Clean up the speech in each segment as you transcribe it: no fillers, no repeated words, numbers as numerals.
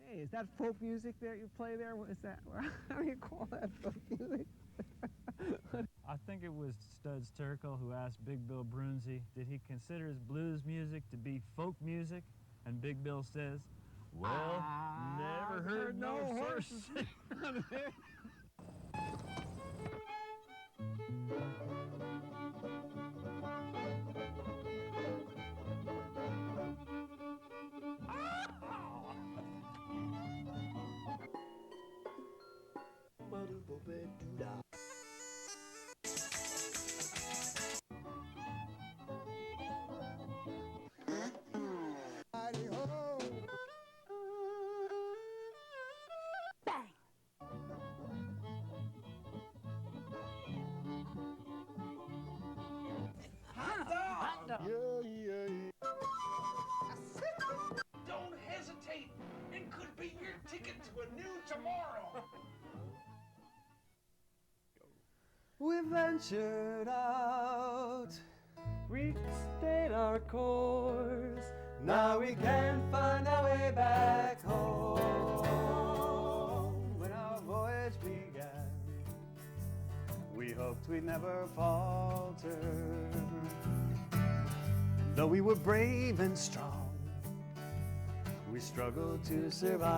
Hey, is that folk music that you play there? What is that? How do you call that folk music? I think it was Studs Terkel who asked Big Bill Brunzi, did he consider his blues music to be folk music? And Big Bill says, well, never heard no horses. Don't hesitate. It could be your ticket to a new tomorrow. We ventured out, we stayed our course. Now we can't find our way back home. When our voyage began, we hoped we'd never falter. Though we were brave and strong, we struggled to survive.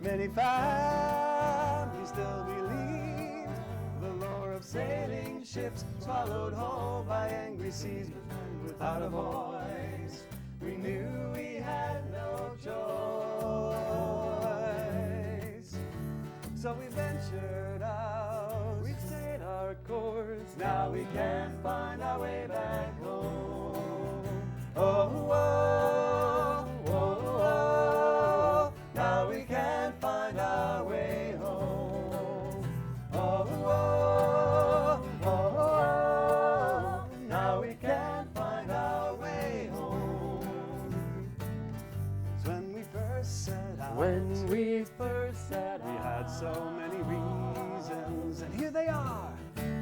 Many families still believe the lore of sailing ships swallowed whole by angry seas. But without a voice, we knew we had no choice. So we ventured out, we stayed our course. Now we can't find our way back home. Oh, oh, oh, oh. Now we can't find our way home. Oh, oh, oh, oh. Now we can't find our way home. It's when we first set out. When we first set out, we had so many reasons, and here they are.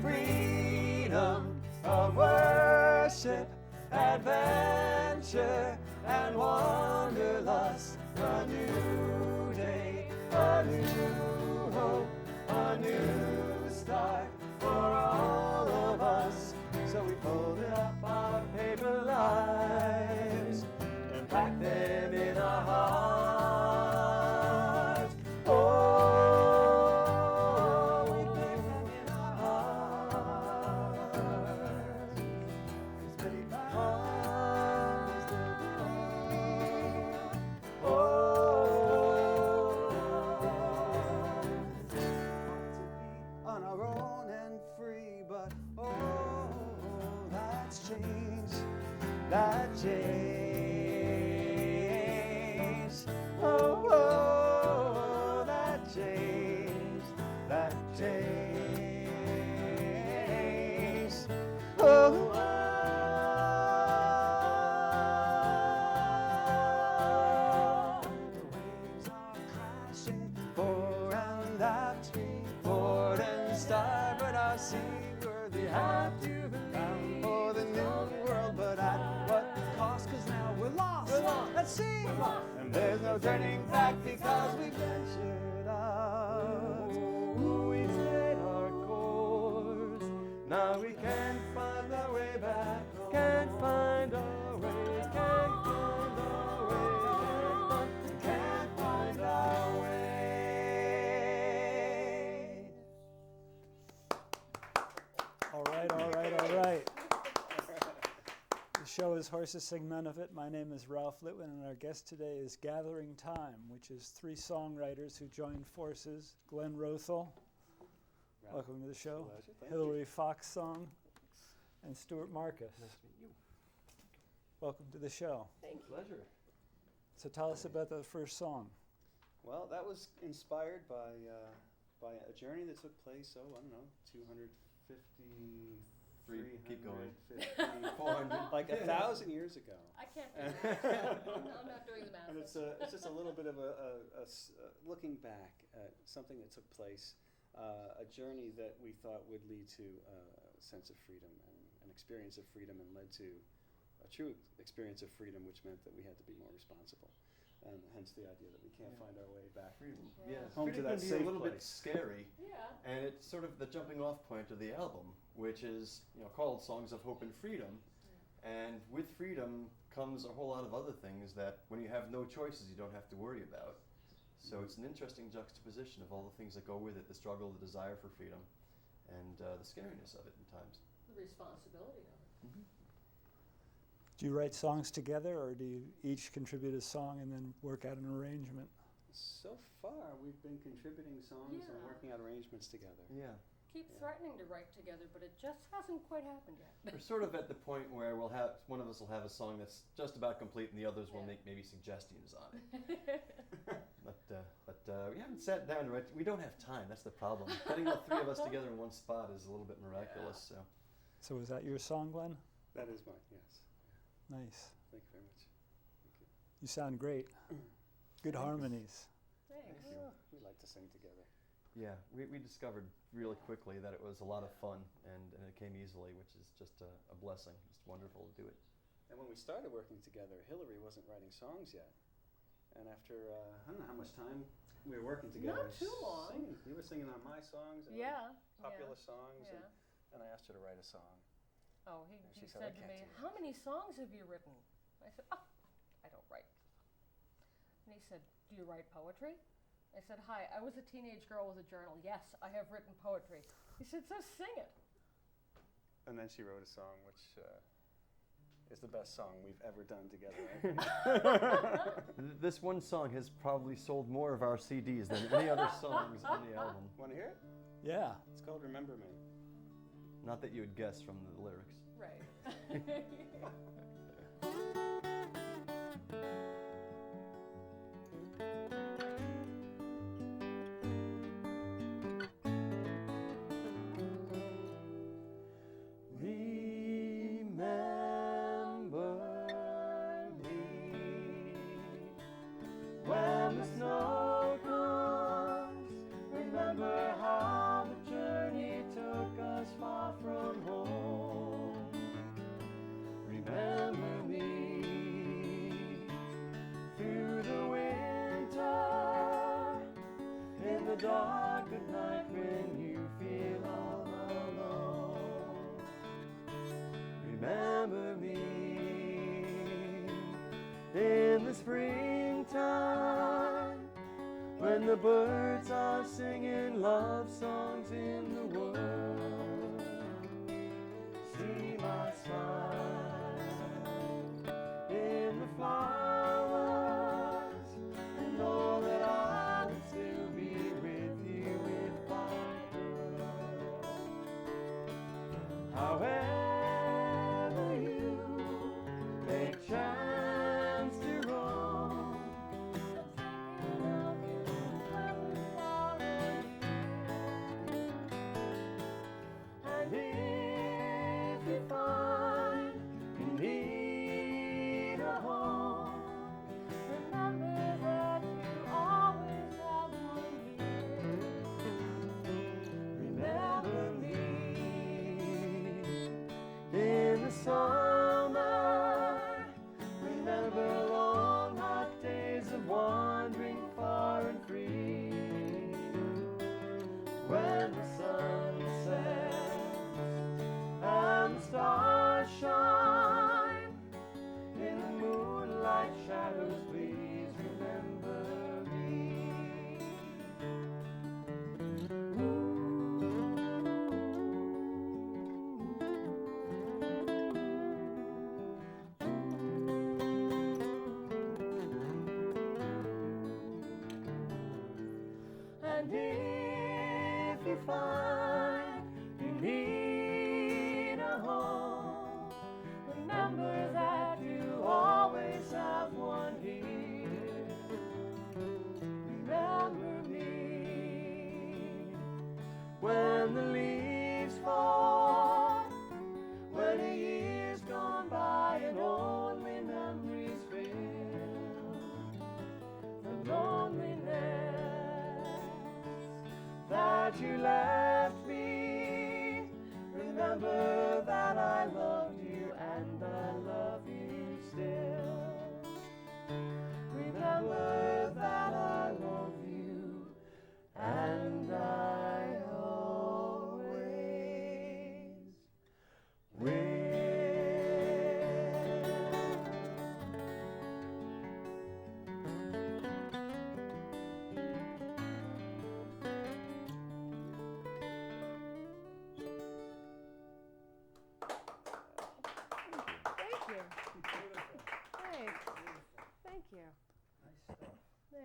Freedom of worship, adventure and wanderlust. A new day, a new hope, a new start for all of us. So we folded up our paper lives and packed them in our hearts. Oh, we packed them in our hearts. As many times to believe. Oh, to be on our own and free, but oh, that's changed. That changed. Oh, oh, that changed. That changed. Oh, the waves are crashing fore and aft, port and starboard. Our seaworthy have to be bound for the new world, but at what cost? 'Cause now we're lost at sea, and there's no turning back because we ventured out. We stayed our course. Now we can't find our way back home. Can't find our way. Can't find our way. Can't find our way. All right, all right, all right. The show is Horses Sing Men of It. My name is Ralph Litwin, and our guest today is Gathering Time, which is three songwriters who joined forces. Glenn Rothel, welcome to the show. Pleasure, thank Hilary Fox Song, and Stuart Marcus. Nice to meet you. Welcome to the show. Pleasure. So tell us about the first song. Well, that was inspired by a journey that took place, I don't know, 250, Keep going. 350, 400, like 1,000 years ago. I can't do that. I'm not doing the math. And it's just a little bit of a looking back at something that took place, a journey that we thought would lead to a sense of freedom and an experience of freedom, and led to a true experience of freedom, which meant that we had to be more responsible. and hence the idea that we can't find our way back. Freedom. Yeah. Yeah, Home to freedom that can be safe a little bit place. scary, Yeah. and it's sort of the jumping off point of the album, which is called Songs of Hope and Freedom. And with freedom comes a whole lot of other things that when you have no choices you don't have to worry about. So it's an interesting juxtaposition of all the things that go with it, the struggle, the desire for freedom, and the scariness of it in times. The responsibility of it. Do you write songs together, or do you each contribute a song and then work out an arrangement? So far, we've been contributing songs and Yeah. working out arrangements together. Yeah. Keep Yeah. threatening to write together, but it just hasn't quite happened yet. We're sort of at the point where one of us will have a song that's just about complete and the others will Yeah. make maybe suggestions on it. But we haven't sat down to write. We don't have time, that's the problem. Getting the three of us together in one spot is a little bit miraculous. So So is that your song, Glenn? That is mine, yes. Nice. Thank you very much. You sound great. Good harmonies. Thanks. We like to sing together. yeah, we discovered really quickly that it was a lot of fun and it came easily, which is just a blessing. It's wonderful to do it. And when we started working together, Hillary wasn't writing songs yet. And after, I don't know how much time we were working together. Not too long. Singing. You were singing on my songs and Yeah. popular songs. Yeah. And I asked her to write a song. Oh, And he she said, "I said to can't me, do that." "How many songs have you written?" I said, "Oh, I don't write." And he said, "Do you write poetry?" I said, "Hi, I was a teenage girl with a journal. Yes, I have written poetry." He said, "So sing it." And then she wrote a song, which is the best song we've ever done together. I think. This one song has probably sold more of our CDs than any other songs on the album. Want to hear it? Yeah. It's called Remember Me. Not that you would guess from the lyrics. Right. Remember me when the snow comes. Remember how the journey took us far from home. Remember me through the winter, in the dark of night when you feel all alone. Remember me in the springtime when the birds are singing love songs in the world. See my smile in the flowers and know that I would still be with you if I could. However you take chance to roam, and if you find you need a home, remember that you always have one here. Remember me in the summer. Remember long hot days of wandering far and free, when the sun sets and the stars shine, in the moonlight shadows please remember me. And if you find you need a home, remember that you always have one here. Remember me when the leaves fall, when a year's gone by and only memories fill the loneliness that you left me. Remember that I loved you and I love you still. Remember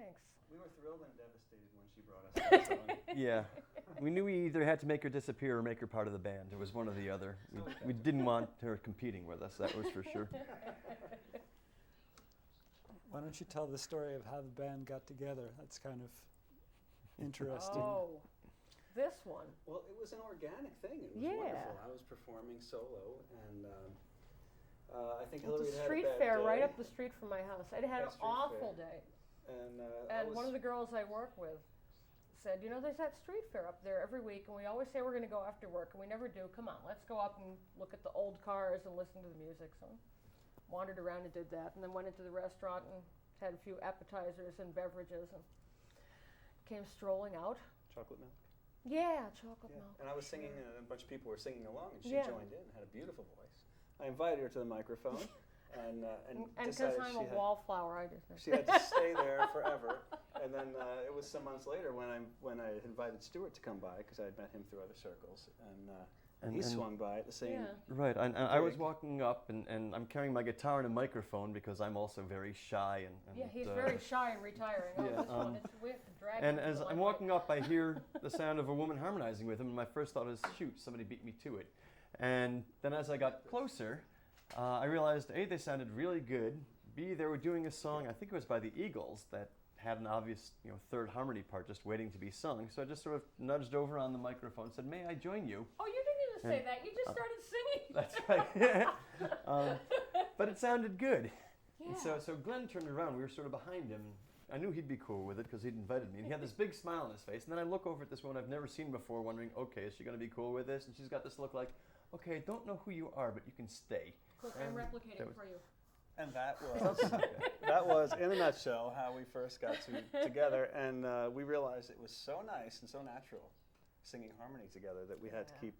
Thanks. We were thrilled and devastated when she brought us that song. Yeah. We knew we either had to make her disappear or make her part of the band. It was one or the other. We didn't want her competing with us, that was for sure. Why don't you tell the story of how the band got together? That's kind of interesting. Oh, this one. Well, it was an organic thing. It was Yeah. wonderful. I was performing solo, and I think It's Hillary a had street a bad fair right day, up the street from my house. I'd had Yeah, an street awful fair. day. And, And one of the girls I work with said, you know, there's that street fair up there every week, and we always say we're going to go after work, and we never do. Come on, let's go up and look at the old cars and listen to the music. So wandered around and did that, and then went into the restaurant and had a few appetizers and beverages, and came strolling out. chocolate milk. Yeah, chocolate Yeah. milk. And I was singing, and a bunch of people were singing along, and she Yeah. joined in, had a beautiful voice. I invited her to the microphone, and And because decided I'm she a had, wallflower, I just she had to stay there forever. And then it was some months later when I invited Stuart to come by, because I had met him through other circles, and he swung by at the same. Yeah. Right, and I was Gig. walking up, and I'm carrying my guitar and a microphone because I'm also very shy. And Yeah, he's very shy and retiring. Oh, yeah, this one, we have to drag And him as to the I'm limelight. walking up, I hear the sound of a woman harmonizing with him, and my first thought is, shoot, somebody beat me to it. And then as I got closer, I realized, A, they sounded really good. B, they were doing a song, I think it was by the Eagles, that had an obvious, third harmony part just waiting to be sung. So I just sort of nudged over on the microphone and said, may I join you? Oh, you didn't even say that. You just started singing. That's right. But it sounded good. Yeah. And so Glenn turned around. We were sort of behind him. I knew he'd be cool with it because he'd invited me. And he had this big smile on his face. And then I look over at this woman I've never seen before, wondering, okay, is she going to be cool with this? And she's got this look like, okay, I don't know who you are, but you can stay. Look, I'm And replicating that was- for you. And that was in a nutshell how we first got together, and we realized it was so nice and so natural singing harmony together that we had to Yeah.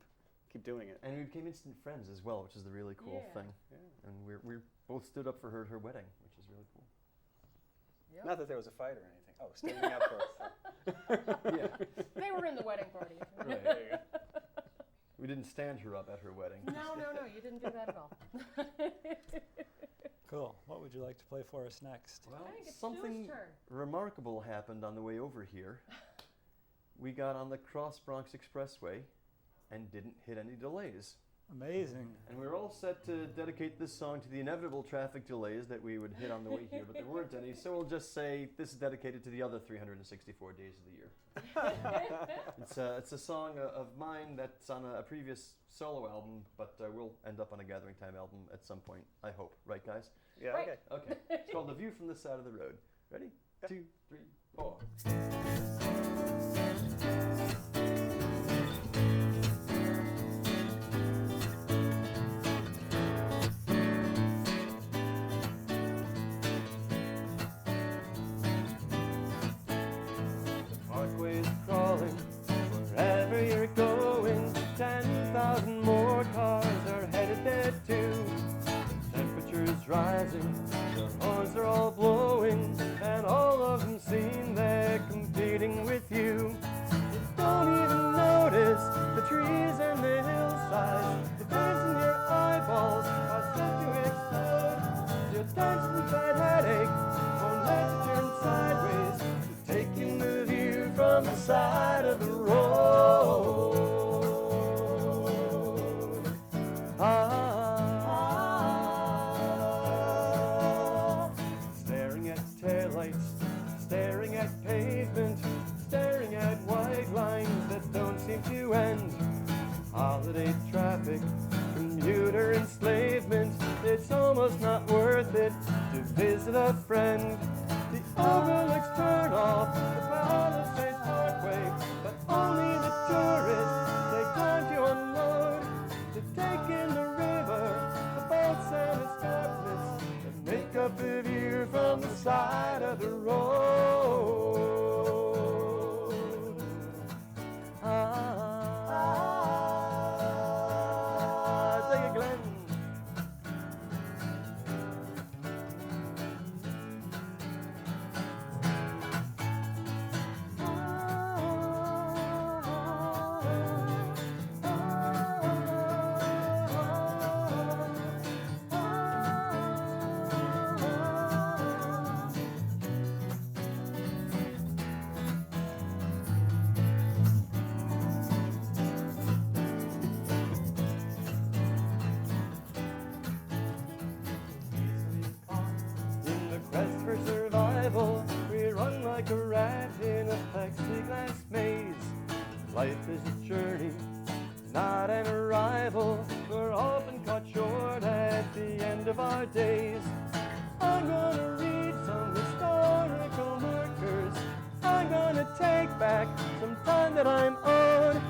keep doing it. And we became instant friends as well, which is the really cool Yeah. thing. Yeah. And we both stood up for her at her wedding, which is really cool. Yep. Not that there was a fight or anything. Oh, standing up for. Yeah. They were in the wedding party. Right. There you go. We didn't stand her up at her wedding. No, you didn't do that at all. Cool. What would you like to play for us next? Well, I think it's something Stu's turn. remarkable happened on the way over here. We got on the Cross Bronx Expressway and didn't hit any delays. Amazing. And we were all set to dedicate this song to the inevitable traffic delays that we would hit on the way here, but there weren't any, so we'll just say this is dedicated to the other 364 days of the year. It's a song of mine that's on a previous solo album, but we'll end up on a Gathering Time album at some point, I hope. Right, guys? Yeah. Right. Okay. Okay. It's called The View from the Side of the Road. Ready? 2, 3, 4. Parkway's crawling, wherever you're going, 10,000 more cars are headed there too. Temperature's rising, their horns are all blowing, and all of them seem they're competing with you. You don't even notice the trees and the hillsides, the burns in your eyeballs are set to explode. Your tension tight headache won't let you turn sideways, taking the view from the side of the road. Staring at taillights, staring at pavement, staring at white lines that don't seem to end. Holiday traffic, commuter enslavement, it's almost not worth it to visit a friend. The overlooks turn off the Palisades Parkway, but only the tourists take time to unload, to take in the river, the boats and escarpments that make up the view from the side of the road. Take it, Glenn. that I'm on.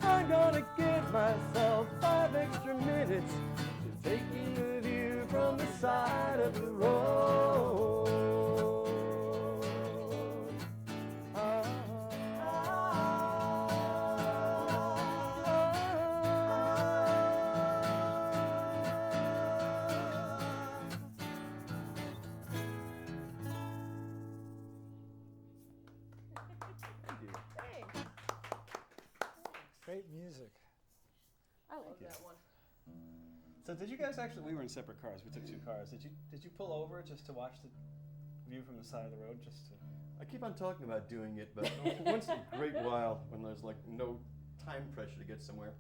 I'm gonna give myself 5 extra minutes to taking a view from the side of the road. Thanks. Great music. I love that one. So did you guys actually? We were in separate cars. We took 2 cars. Did you pull over just to watch the view from the side of the road? Just to. I keep on talking about doing it, but once in a great while, when there's like no time pressure to get somewhere,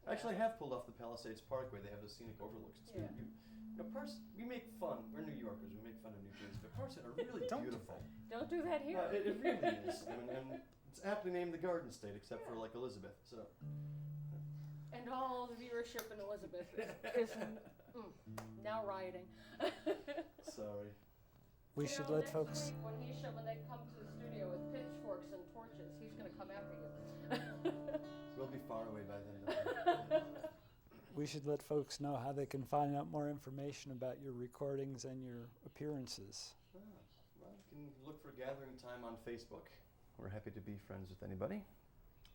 I actually have pulled off the Palisades Parkway. They have the scenic overlooks. It's Yeah. really, parts we make fun. We're New Yorkers. We make fun of New Jersey, but parts of it are really beautiful. Don't do that here. It really is, and it's aptly named the Garden State, except for like Elizabeth. So. And all the viewership in Elizabeth is now rioting. Sorry. We should let next folks. week when they come to the studio with pitchforks and torches, he's going to come after you. We'll be far away by then. We should let folks know how they can find out more information about your recordings and your appearances. Well, you can look for Gathering Time on Facebook. We're happy to be friends with anybody.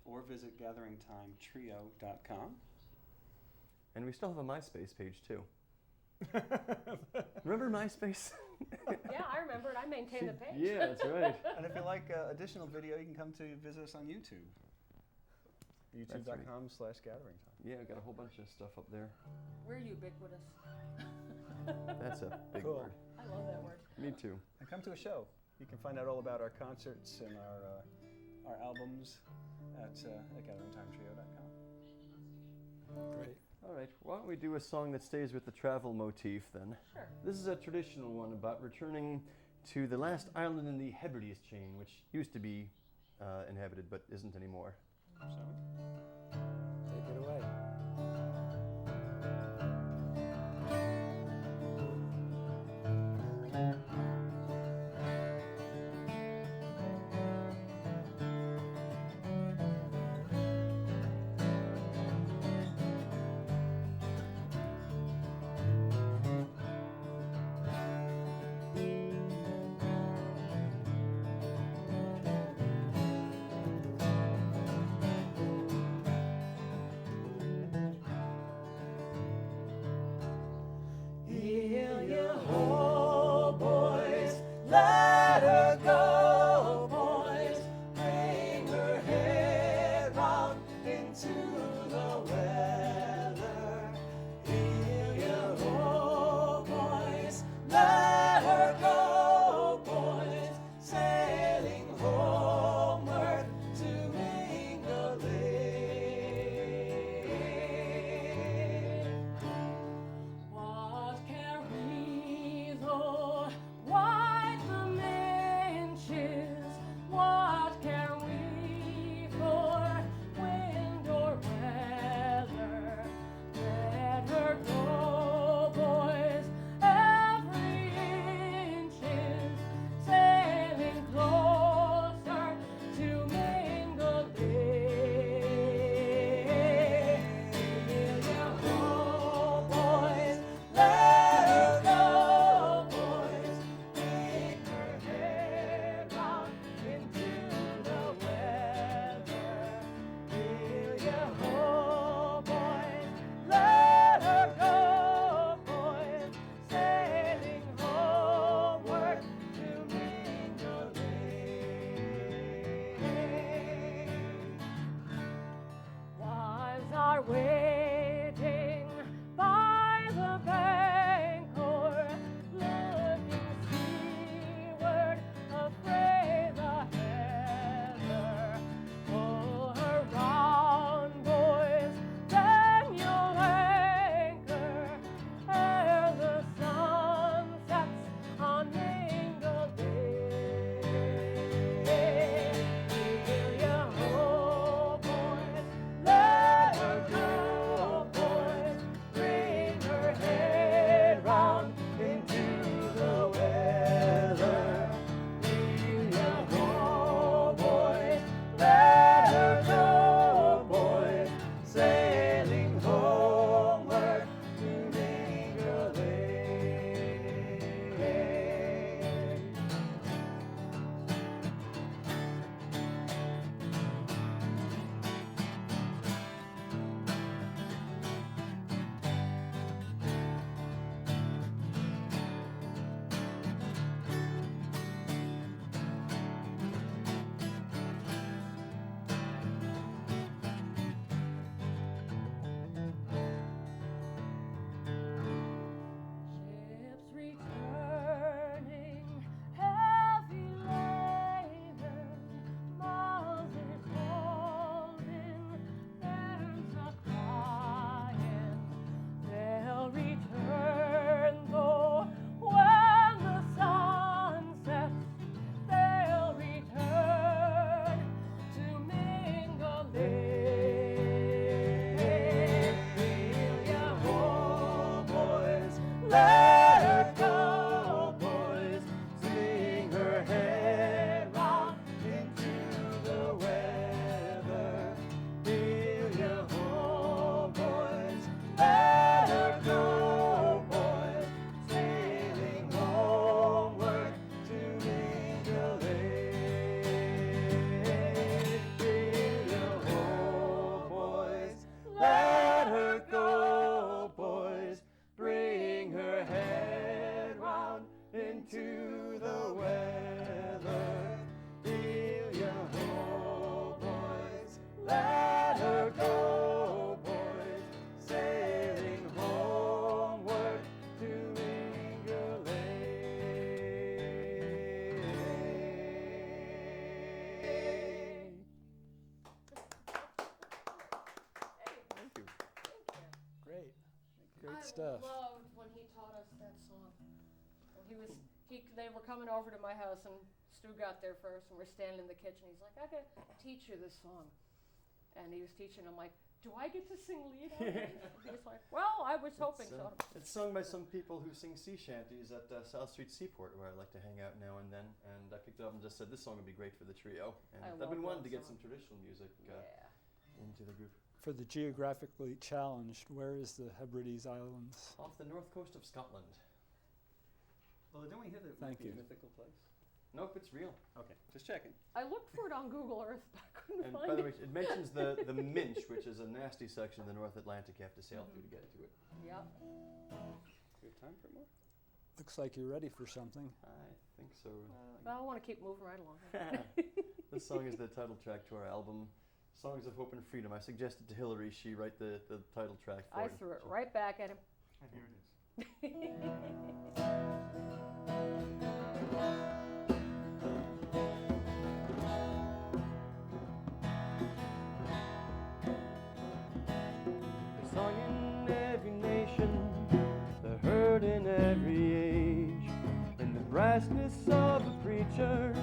Or visit gatheringtimetrio.com. And we still have a MySpace page too. Remember MySpace? Yeah, I remember it. I maintain the page. Yeah, that's right. And if you like additional video, you can come to visit us on YouTube. YouTube.com/gatheringtime. Yeah, I've got a whole bunch of stuff up there. We're ubiquitous. That's a big Cool. word. I love that word. Me too. And come to a show. You can find out all about our concerts and our albums at gatheringtimetrio.com. Great. All right, why don't we do a song that stays with the travel motif then? Sure. This is a traditional one about returning to the last island in the Hebrides chain, which used to be inhabited but isn't anymore. Shall we? Take it away. Let her go. stuff. Loved when he taught us that song. When they were coming over to my house, and Stu got there first, and we're standing in the kitchen. He's like, "I gotta teach you this song," and he was teaching. I'm like, "Do I get to sing lead on it?" He's like, "Well, I was hoping so." It's sung by some people who sing sea shanties at South Street Seaport, where I like to hang out now and then. And I picked it up and just said, this song would be great for the trio. And I I've been love wanting to that get some song. traditional music into the group. For the geographically challenged, where is the Hebrides Islands? Off the north coast of Scotland. Well, didn't we hear that it Thank might be you. a mythical place? Nope, it's real. Okay, just checking. I looked for it on Google Earth, but I couldn't And find by the way, it. it mentions the Minch, which is a nasty section of the North Atlantic you have to sail through to get to it. Yep. We have time for more? Looks like you're ready for something. I think so. Well, I want to keep moving right along. This song is the title track to our album, Songs of Hope and Freedom. I suggested to Hillary she write the title track for I it. threw it so- right back at him. And here it is. They're sung in every nation, they're heard in every age, in the brassness of a preacher,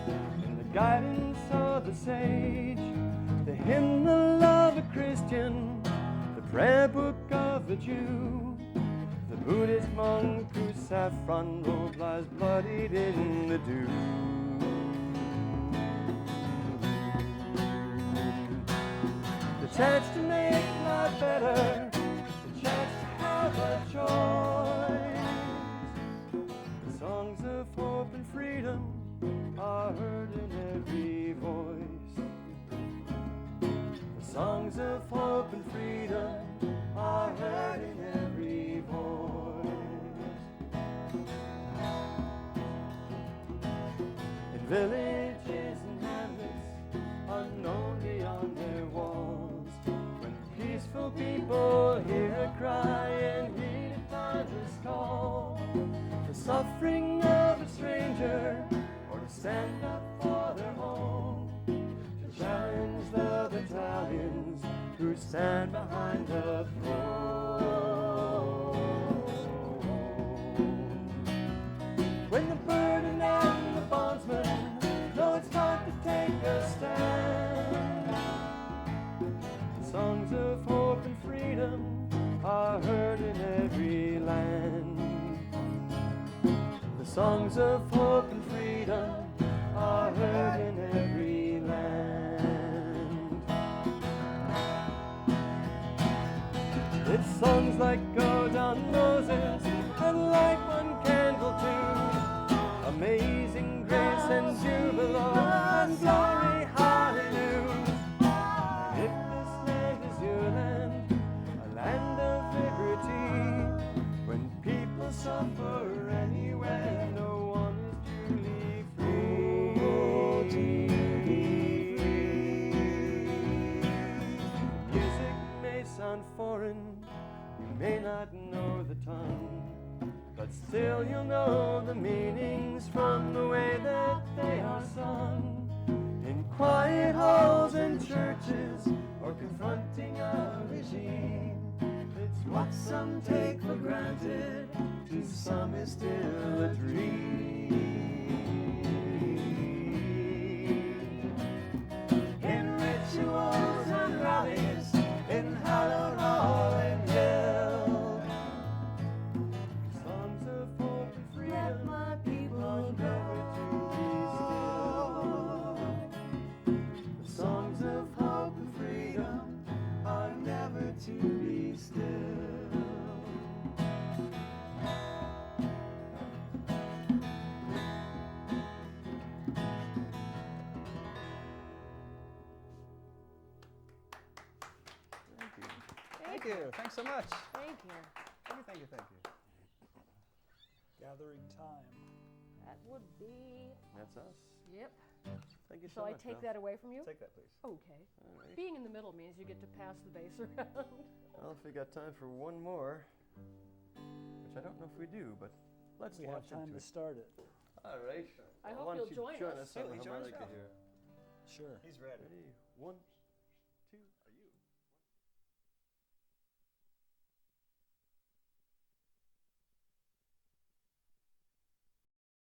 in the guidance of a sage, the hymnal of a Christian, the prayer book of a Jew, the Buddhist monk whose saffron robe lies bloodied in the dew. The chance to make life better, the chance to have a choice. The songs of hope and freedom are heard in every voice. The songs of hope and freedom are heard in every voice. In villages and hamlets, unknown beyond their walls, when peaceful people hear a cry and heed a father's call, the suffering of a stranger, or to stand up for their home, to challenge the battalions who stand behind the throne. When the burden and the bondsman know it's time to take a stand, songs of hope and freedom are heard in every land. The songs of hope and freedom are heard in every land. It's songs like Go Down Moses and Light One Candle Too, Amazing Grace and Jubilo and Glory Hallelujah. If this land is your land, a land of liberty, when people suffer anywhere, no one is truly free. Music may sound foreign, you may not know the tongue, but still you'll know the meanings from the way that they are sung. In quiet halls and churches, or confronting a regime, it's what some take for granted, to some is still a dream. In rituals and rallies, in hallowed hall and hill, songs of hope and freedom, let my people never to be still. The songs of hope and freedom are never to be still. Thank you. Thanks so much. Thank you. Thank you. Gathering time. That would be. That's us. Yep. Thank you so Shall I much. take Ralph. that away from you? Take that, please. Okay. All right. Being in the middle means you get to pass the bass around. Well, if we got time for one more, which I don't know if we do, but let's We have launch time into to it. start it. All right. I Well, hope why don't you'll you join us. us on Hey, will the you join us, harmonica Ralph? here. Sure. He's ready. Ready? 1,